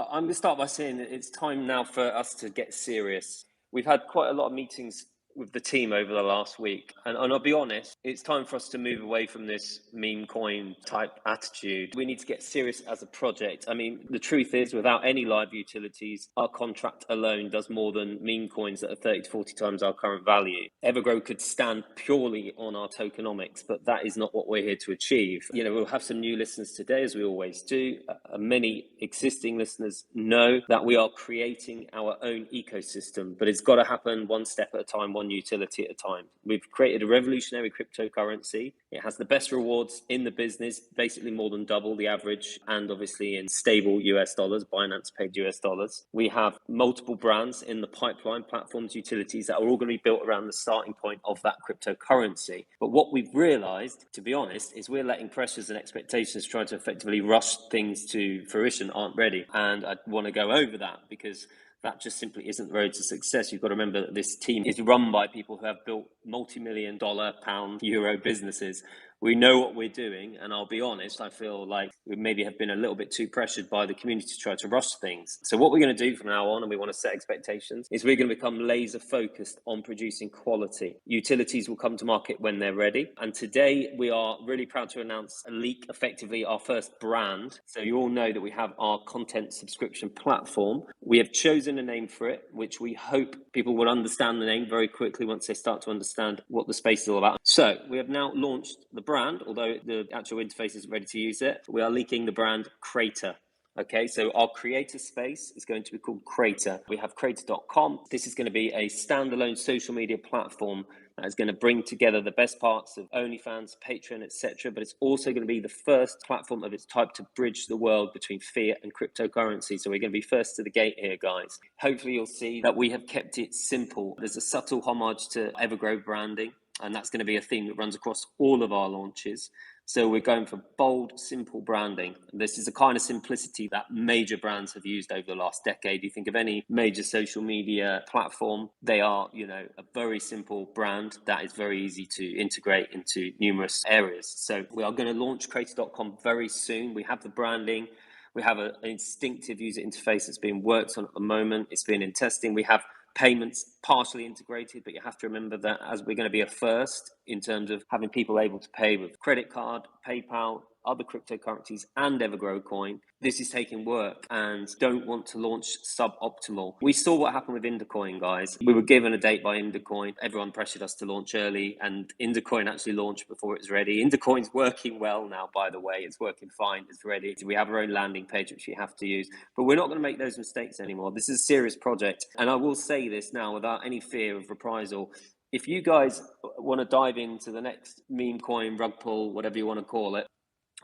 I'm going to start by saying that it's time now for us to get serious. We've had quite a lot of meetings with the team over the last week, and I'll be honest, it's time for us to move away from this meme coin type attitude. We need to get serious as a project. I mean, the truth is, without any live utilities, our contract alone does more than meme coins that are 30 to 40 times our current value. Evergrow could stand purely on our tokenomics, but that is not what we're here to achieve. You know, we'll have some new listeners today, as we always do. Many existing listeners know that we are creating our own ecosystem, but it's got to happen one step at a time, one utility at a time. We've created a revolutionary cryptocurrency. It has the best rewards in the business, basically more than double the average, and obviously in stable US dollars, Binance paid US dollars. We have multiple brands in the pipeline, platforms, utilities that are all going to be built around the starting point of that cryptocurrency. But what we've realized, to be honest, is we're letting pressures and expectations try to effectively rush things to fruition aren't ready. And I want to go over that because that just simply isn't the road to success. You've got to remember that this team is run by people who have built multi-million dollar, pound, euro businesses. We know what we're doing, and I'll be honest, I feel like we maybe have been a little bit too pressured by the community to try to rush things. So what we're going to do from now on, and we want to set expectations, is we're going to become laser focused on producing quality. Utilities will come to market when they're ready. And today we are really proud to announce a leak, effectively our first brand. So you all know that we have our content subscription platform. We have chosen a name for it, which we hope people will understand the name very quickly once they start to understand what the space is all about. So we have now launched the brand, although the actual interface isn't ready to use it. We are leaking the brand Crator. Okay, so our creator space is going to be called Crator. We have crator.com. This is going to be a standalone social media platform that is going to bring together the best parts of OnlyFans, Patreon, etc. But it's also going to be the first platform of its type to bridge the world between fiat and cryptocurrency. So we're going to be first to the gate here, guys. Hopefully you'll see that we have kept it simple. There's a subtle homage to Evergrow branding, and that's going to be a theme that runs across all of our launches. So we're going for bold, simple branding. This is a kind of simplicity that major brands have used over the last decade. You think of any major social media platform, they are, a very simple brand that is very easy to integrate into numerous areas. So we are going to launch crator.com very soon. We have the branding. We have an instinctive user interface that's being worked on at the moment. It's been in testing. We have payments partially integrated, but you have to remember that as we're going to be a first in terms of having people able to pay with credit card, PayPal, other cryptocurrencies, and Evergrow Coin, this is taking work and don't want to launch suboptimal. We saw what happened with Indocoin, guys. We were given a date by Indocoin. Everyone pressured us to launch early, and Indocoin actually launched before it was ready. Indocoin's working well now, by the way. It's working fine. It's ready. We have our own landing page, which we have to use, but we're not going to make those mistakes anymore. This is a serious project, and I will say this now without any fear of reprisal. If you guys want to dive into the next meme coin, rug pull, whatever you want to call it,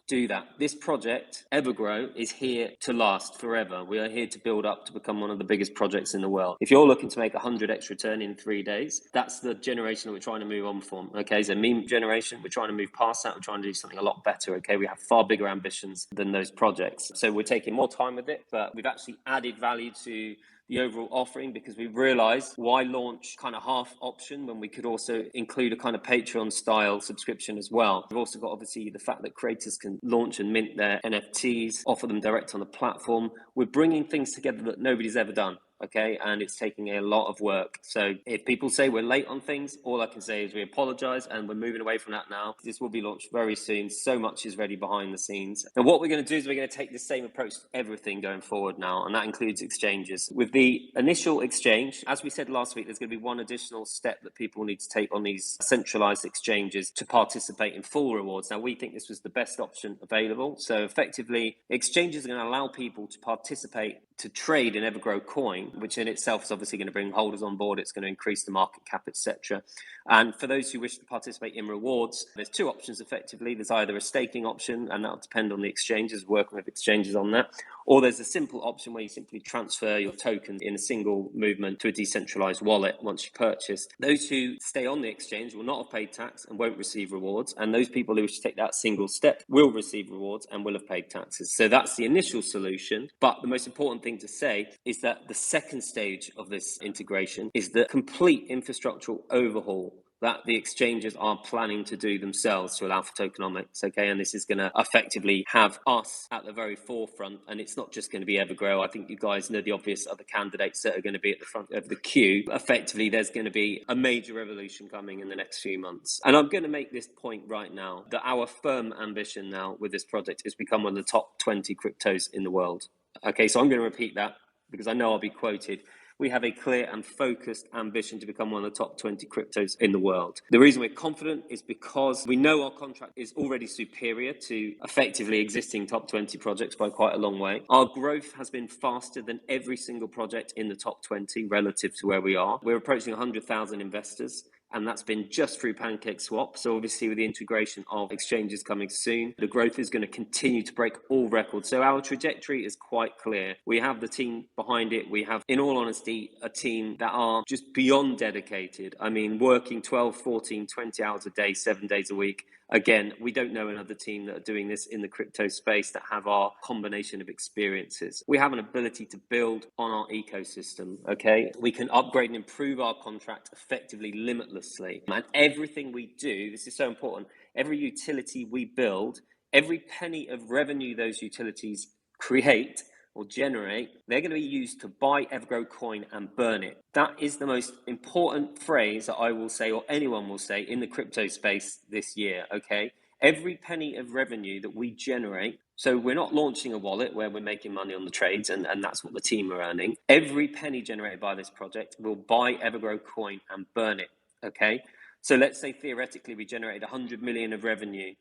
do that. This project, Evergrow, is here to last forever. We are here to build up to become one of the biggest projects in the world. If you're looking to make 100x return in 3 days, that's the generation that we're trying to move on from. Okay, so meme generation, we're trying to move past that. We're trying to do something a lot better. Okay, we have far bigger ambitions than those projects. So we're taking more time with it, but we've actually added value to the overall offering because we've realized why launch kind of half option when we could also include a kind of Patreon style subscription as well. We've also got obviously the fact that creators can launch and mint their NFTs, offer them direct on the platform. We're bringing things together that nobody's ever done. Okay, and it's taking a lot of work. So if people say we're late on things, all I can say is we apologize and we're moving away from that now. This will be launched very soon. So much is ready behind the scenes. And what we're going to do is we're going to take the same approach to everything going forward now, and that includes exchanges. With the initial exchange, as we said last week, there's going to be one additional step that people need to take on these centralized exchanges to participate in full rewards. Now, we think this was the best option available. So effectively, exchanges are going to allow people to participate to trade in Evergrow Coin, which in itself is obviously going to bring holders on board. It's going to increase the market cap, etc. And for those who wish to participate in rewards, there's two options effectively. There's either a staking option, and that'll depend on the exchanges, working with exchanges on that, or there's a simple option where you simply transfer your token in a single movement to a decentralized wallet once you purchase. Those who stay on the exchange will not have paid tax and won't receive rewards, and those people who wish to take that single step will receive rewards and will have paid taxes. So that's the initial solution, but the most important thing to say is that the second stage of this integration is the complete infrastructural overhaul that the exchanges are planning to do themselves through alpha tokenomics, okay? And this is going to effectively have us at the very forefront, and it's not just going to be Evergrow. I think you guys know the obvious other candidates that are going to be at the front of the queue. Effectively, there's going to be a major revolution coming in the next few months. And I'm going to make this point right now, that our firm ambition now with this project is become one of the top 20 cryptos in the world. Okay, so I'm going to repeat that because I know I'll be quoted. We have a clear and focused ambition to become one of the top 20 cryptos in the world. The reason we're confident is because we know our contract is already superior to effectively existing top 20 projects by quite a long way. Our growth has been faster than every single project in the top 20 relative to where we are. We're approaching 100,000 investors, and that's been just through PancakeSwap. So obviously with the integration of exchanges coming soon, the growth is going to continue to break all records. So our trajectory is quite clear. We have the team behind it. We have, in all honesty, a team that are just beyond dedicated. I mean, working 12, 14, 20 hours a day, 7 days a week. Again, we don't know another team that are doing this in the crypto space that have our combination of experiences. We have an ability to build on our ecosystem, okay? We can upgrade and improve our contract effectively, limitlessly. And everything we do, this is so important, every utility we build, every penny of revenue those utilities create or generate, they're going to be used to buy Evergrow Coin and burn it. That is the most important phrase that I will say, or anyone will say, in the crypto space this year, okay? Every penny of revenue that we generate, so we're not launching a wallet where we're making money on the trades and that's what the team are earning. Every penny generated by this project will buy Evergrow Coin and burn it, okay? So let's say theoretically we generated 100 million of revenue,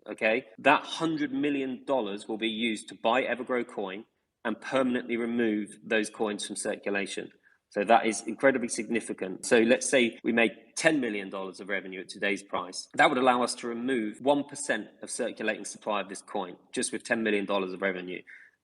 okay? That $100 million will be used to buy Evergrow Coin and permanently remove those coins from circulation. So that is incredibly significant. So let's say we made $10 million of revenue at today's price. That would allow us to remove 1% of circulating supply of this coin, just with $10 million of revenue.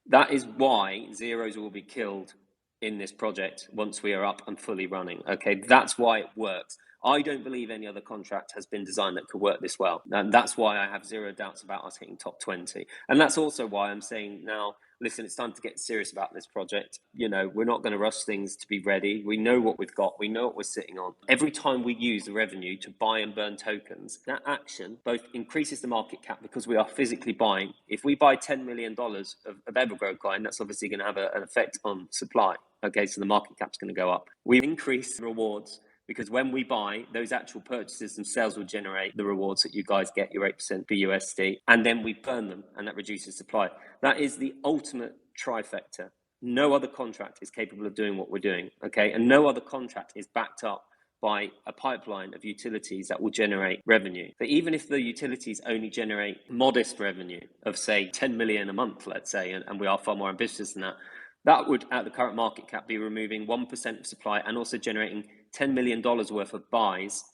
That is why zeros will be killed in this project once we are up and fully running. Okay, that's why it works. I don't believe any other contract has been designed that could work this well. And that's why I have zero doubts about us hitting top 20. And that's also why I'm saying now, listen, it's time to get serious about this project. You know, we're not going to rush things to be ready. We know what we've got. We know what we're sitting on. Every time we use the revenue to buy and burn tokens, that action both increases the market cap because we are physically buying. If we buy $10 million of Evergrow Coin, that's obviously going to have an effect on supply. Okay, so the market cap's going to go up. We increase the rewards because when we buy, those actual purchases themselves will generate the rewards that you guys get, your 8% BUSD, and then we burn them, and that reduces supply. That is the ultimate trifecta. No other contract is capable of doing what we're doing, okay? And no other contract is backed up by a pipeline of utilities that will generate revenue. But even if the utilities only generate modest revenue of, say, 10 million a month, let's say, and we are far more ambitious than that, that would, at the current market cap, be removing 1% of supply and also generating $10 million worth of buys,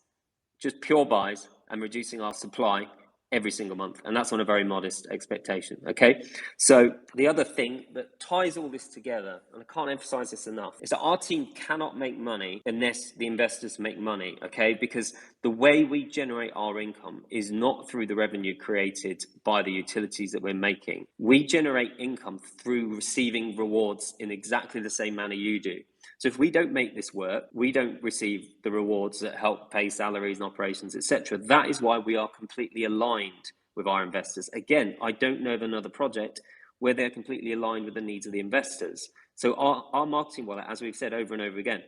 just pure buys, and reducing our supply every single month. And that's on a very modest expectation, okay? So the other thing that ties all this together, and I can't emphasize this enough, is that our team cannot make money unless the investors make money, okay? Because the way we generate our income is not through the revenue created by the utilities that we're making. We generate income through receiving rewards in exactly the same manner you do. So if we don't make this work, we don't receive the rewards that help pay salaries and operations, etc. That is why we are completely aligned with our investors. Again, I don't know of another project where they're completely aligned with the needs of the investors. So our marketing wallet, as we've said over and over again,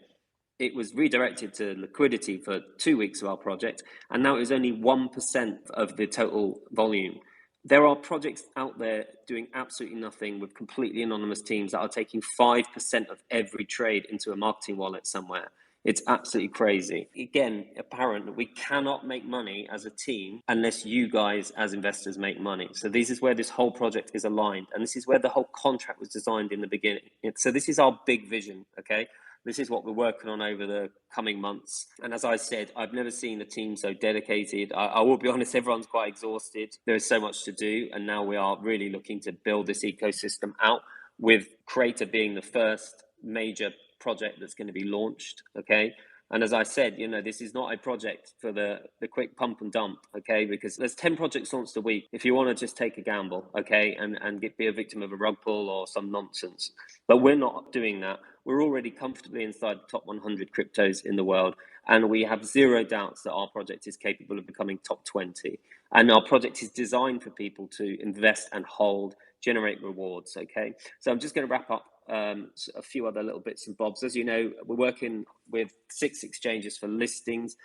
it was redirected to liquidity for 2 weeks of our project, and now it is only 1% of the total volume. There are projects out there doing absolutely nothing with completely anonymous teams that are taking 5% of every trade into a marketing wallet somewhere. It's absolutely crazy. Again, apparent that we cannot make money as a team unless you guys as investors make money. So this is where this whole project is aligned, and this is where the whole contract was designed in the beginning. So this is our big vision, okay? This is what we're working on over the coming months. And as I said, I've never seen a team so dedicated. I will be honest, everyone's quite exhausted. There is so much to do. And now we are really looking to build this ecosystem out, with Crator being the first major project that's going to be launched, okay? And as I said, you know, this is not a project for the quick pump and dump, okay? Because there's 10 projects launched a week if you want to just take a gamble, okay? And be a victim of a rug pull or some nonsense. But we're not doing that. we're already comfortably inside the top 100 cryptos in the world. And we have zero doubts that our project is capable of becoming top 20. And our project is designed for people to invest and hold, generate rewards. Okay. So I'm just going to wrap up a few other little bits and bobs. As you know, we're working with 6 exchanges for listings.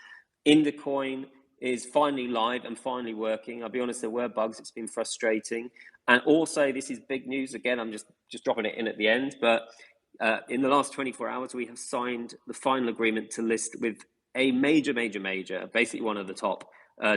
Coin is finally live and finally working. I'll be honest, there were bugs. It's been frustrating. And also, this is big news. Again, I'm just dropping it in at the end. But in the last 24 hours, we have signed the final agreement to list with a major, basically one of the top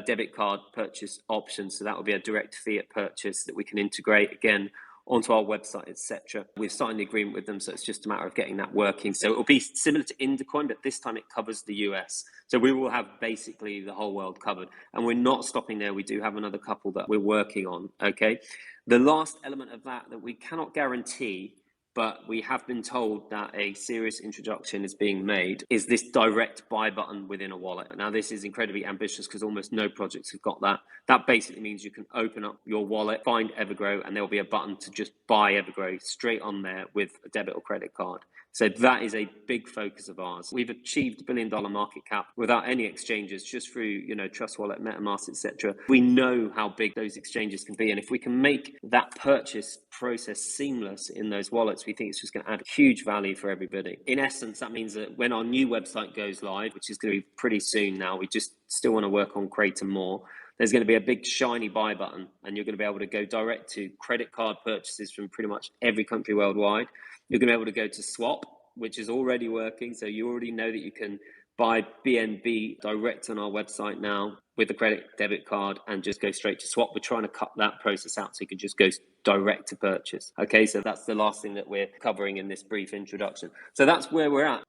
debit card purchase options. So that will be a direct fiat purchase that we can integrate again onto our website, etc. We've signed the agreement with them, so it's just a matter of getting that working. So it will be similar to Coin, but this time it covers the US. So we will have basically the whole world covered. And we're not stopping there. We do have another couple that we're working on, okay? The last element of that we cannot guarantee, but we have been told that a serious introduction is being made, is this direct buy button within a wallet. Now, this is incredibly ambitious because almost no projects have got that. That basically means you can open up your wallet, find Evergrow, and there'll be a button to just buy Evergrow straight on there with a debit or credit card. So that is a big focus of ours. We've achieved $1 billion market cap without any exchanges, just through, Trust Wallet, MetaMask, etc. We know how big those exchanges can be. And if we can make that purchase process seamless in those wallets, we think it's just going to add huge value for everybody. In essence, that means that when our new website goes live, which is going to be pretty soon now, we just still want to work on Crator more. There's going to be a big shiny buy button, and you're going to be able to go direct to credit card purchases from pretty much every country worldwide. You're going to be able to go to swap, which is already working. So you already know that you can buy BNB direct on our website now with the credit debit card and just go straight to swap. We're trying to cut that process out so you can just go direct to purchase. Okay, so that's the last thing that we're covering in this brief introduction. So that's where we're at.